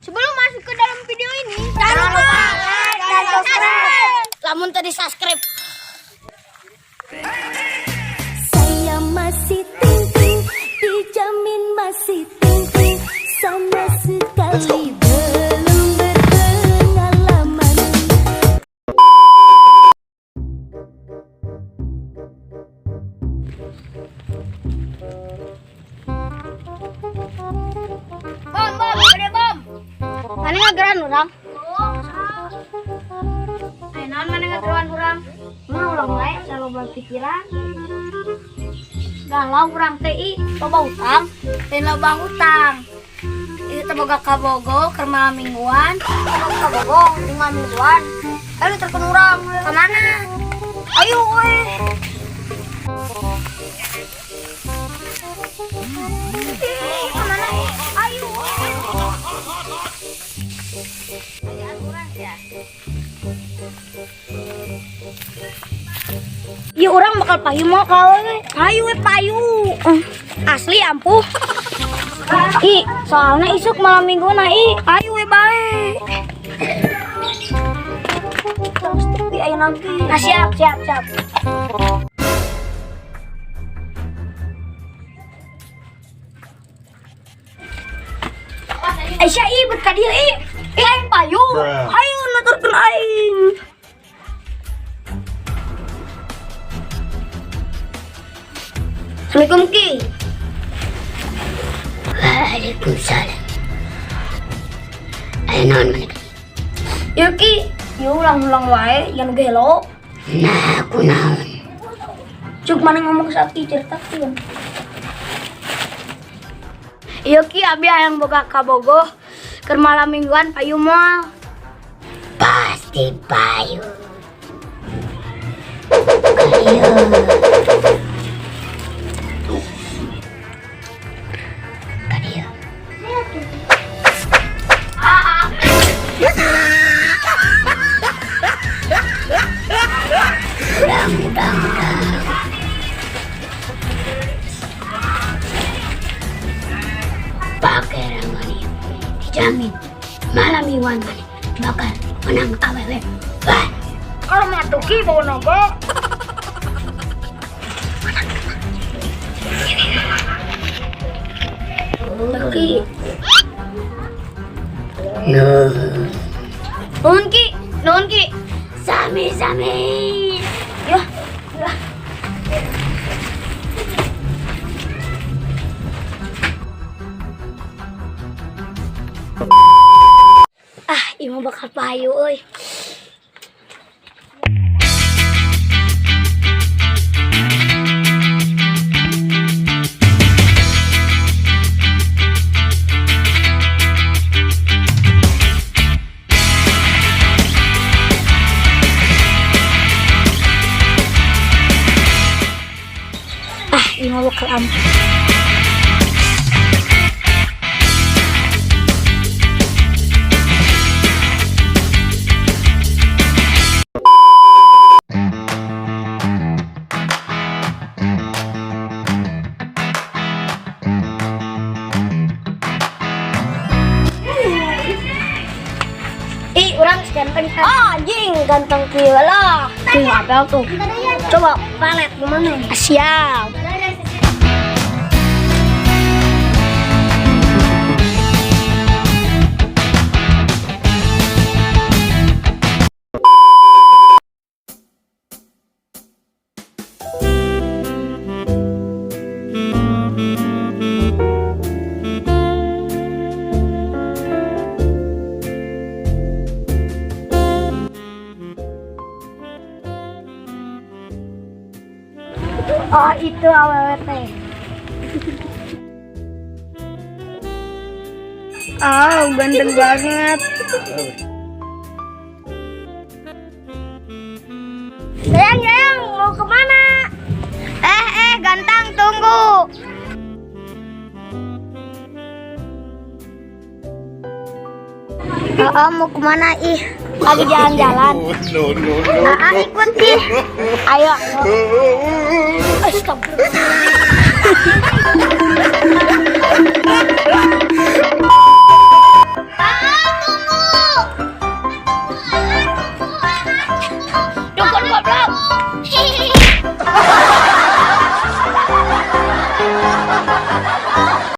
Sebelum masuk ke dalam video ini, jangan lupa like dan subscribe. Lamun tadi subscribe. Saya masih ting-ting, dijamin masih ting-ting, sama sekali belum berpengalaman. Bom, gede bom. Mana ngageran orang? Naon mana ngageran orang? Mau ulang wae, kalau berpikiran. Galau urang teh loba utang, dan loba utang. Ieu teh boga kabogo keur malam mingguan, kabogo di malam mingguan. Ayo terkeun urang, ka mana? Ayo we. Ka mana? Ayo. Ayaan urang ya. Iya orang bakal payu mau kau payu payu asli ampuh soalnya isuk malam minggu ayu baik terus tapi ayo nanti siap Aisyah berkat dia aing payu ayo nuturkeun aing. Assalamualaikum Ki. Waalaikumsalam. Ayo naon mana Ki? Yuk Ki, yuk ulang wae, jangan gelo. Nah, aku naon. Cuk mana ngomong sakti cerita kan. Yuk Ki, abi hayang boga kabogoh keur malam mingguan payu moal. Pasti payu. Ayo. Pakai ramani dijamin malam mingguan mana bakal menang awewe. Wah, Kalau matuki bawa nogo. Ki, nuhun Ki. Sami. Ya. Ima bakal payu euy. Ima bakal ampuh. Orang ganteng kan? Anjing ganteng kieu lah. Tuh apel tuh. Coba palet gimana? Siap. Oh itu awewe teh. Ganteng banget. Sayang, mau kemana? Ganteng tunggu. Mau kemana lagi jalan-jalan. Ikut ayo. Astagfirullah.